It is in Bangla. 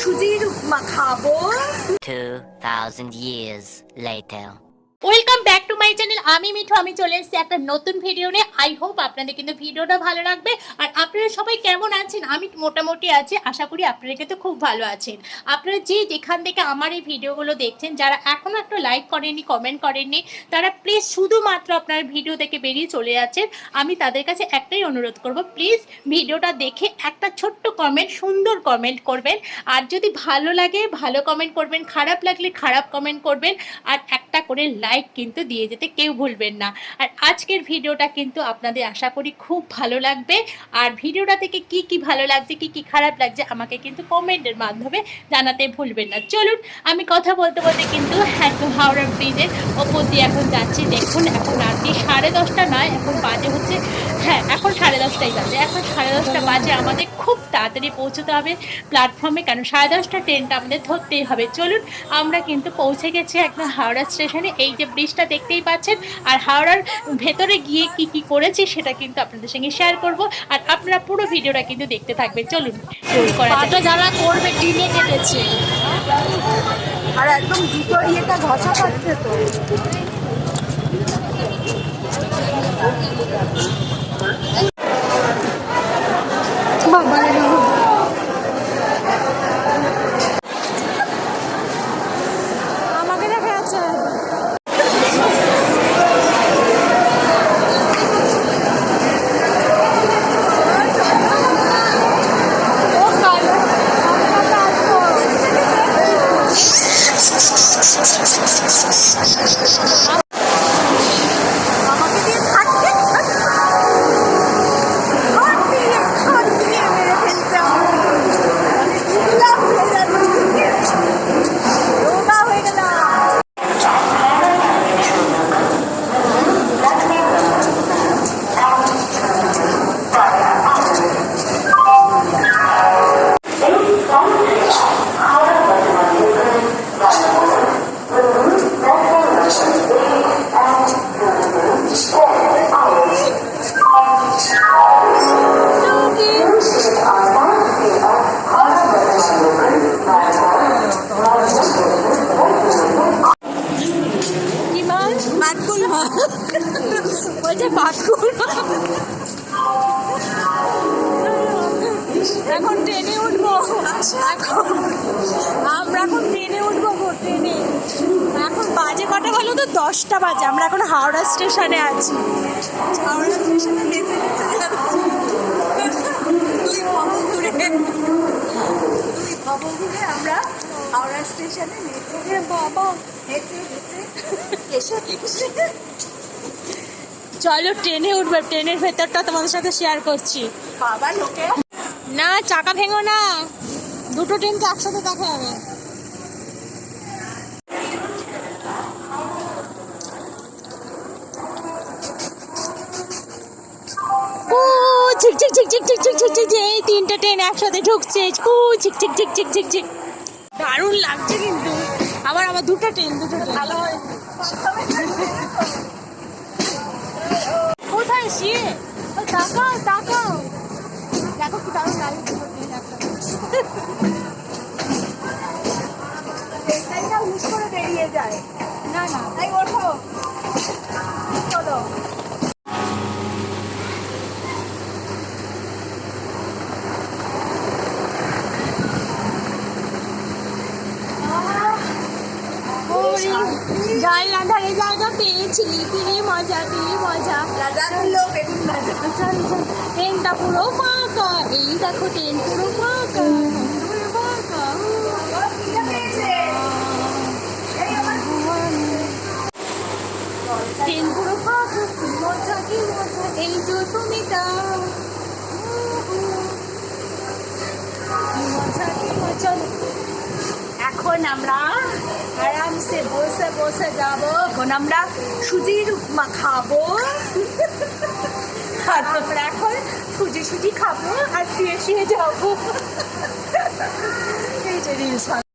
সুজির উপমা খাবো। 2000 years later. Welcome back to my channel. আমি মিঠু, আমি চলে এসেছি একটা নতুন ভিডিও নিয়ে। আই হোপ আপনাদের কিন্তু ভিডিওটা ভালো লাগবে। আর আপনারা সবাই কেমন আছেন? আমি মোটামুটি আছি, আশা করি আপনারা কিন্তু খুব ভালো আছেন। আপনারা যেখান থেকে আমার এই ভিডিওগুলো দেখছেন, যারা এখনও একটু লাইক করেননি, কমেন্ট করেননি, তারা প্লিজ শুধুমাত্র আপনার ভিডিও থেকে বেরিয়ে চলে যাচ্ছেন। আমি তাদের কাছে একটাই অনুরোধ করব, প্লিজ ভিডিওটা দেখে একটা ছোট্ট কমেন্ট, সুন্দর কমেন্ট করবেন। আর যদি ভালো লাগে ভালো কমেন্ট করবেন, খারাপ লাগলে খারাপ কমেন্ট করবেন। আর একটা করে লাইক কিন্তু দিয়ে যেতে কেউ ভুলবেন না। আর আজকের ভিডিওটা কিন্তু আপনাদের আশা করি খুব ভালো লাগবে। আর ভিডিওটা থেকে কি কি ভালো লাগছে, কি কি খারাপ লাগছে, আমাকে কিন্তু কমেন্টের মাধ্যমে জানাতে ভুলবেন না। চলুন, আমি কথা বলতে বলতে কিন্তু একদম হাওড়া ব্রিজের ওপর দিয়ে এখন যাচ্ছি। দেখুন, এখন রাত্রি 10:30 নয়, এখন বাজে হচ্ছে, এখন 10:30টাই বাজে। এখন 10:30 বাজে, আমাদের খুব তাড়াতাড়ি পৌঁছতে হবে প্ল্যাটফর্মে, কারণ 10:30 ট্রেনটা আমাদের ধরতেই হবে। চলুন, আমরা কিন্তু পৌঁছে গেছি একদম হাওড়া স্টেশনে। এই যে ব্রিজটা দেখতেই পাচ্ছেন, আর হাওড়ার ভেতরে গিয়ে কি কি করেছি সেটা কিন্তু আপনাদের সঙ্গে শেয়ার করব। আর আপনারা পুরো ভিডিওটা কিন্তু দেখতে থাকবেন। চলুন, পাটা যারা করবে টিনে কেটেছে, আর একদম জুতো ইয়েটা ঘষা পাচ্ছে তো। বাবা আমাকে দেখা যাচ্ছে। এখন ট্রেনে উঠবো, আমরা এখন ট্রেনে উঠবো। ট্রেনে এখন বাজে কটা বলো তো? 10টা বাজে। আমরা এখন হাওড়া স্টেশনে আছি। হাওড়া স্টেশনে নেচে নেচে যাচ্ছি। আমরা হাওড়া স্টেশনে নেচে বাবা হেঁচে হেঁচে এসে চলো ট্রেনে উঠবে। ট্রেনের ভেতরটা তোমাদের সাথে শেয়ার করছি। বাবা লোকে না, চাকা ভেঙো না, দুটো ট্রেন তো একসাথে দেখা যাবে। ঝিক ঝিক ঝিক ঝিক ঝিক ঝিক ঝিক ঝিক, এই 3টে ট্রেন একসাথে ঢুকছে। ঝিক ঝিক ঝিক ঝিক ঝিক ঝিক, দারুণ লাগছে কিন্তু। আবার দুটো ট্রেন ভালো হয়। কোথায় সে? তাকাও তাকাও, দেখো কি দারুণ লাগছে। মিস করে বেরিয়ে যায়। না না, তাই ওঠো, চলো। যাই না, ধারে জায়গা পেয়েছিলি, ফিরে মজা, ফিরে মজা। ট্রেনটা পুরো ফাঁকা, এই দেখো ট্রেন পুরো ফাঁকা, পুরো ফাঁকা। ট্রেন পুরো ফাঁকা, কি মজা কি মজা, এই যে সুমিতা, কি মজা কি মজা। এখন আমরা আরামসে বসে বসে যাবো। এখন আমরা সুজির উপমা খাবো। আর আমরা এখন সুজি খাবো আর শুয়ে শুয়ে যাবো। এই যে রিলস।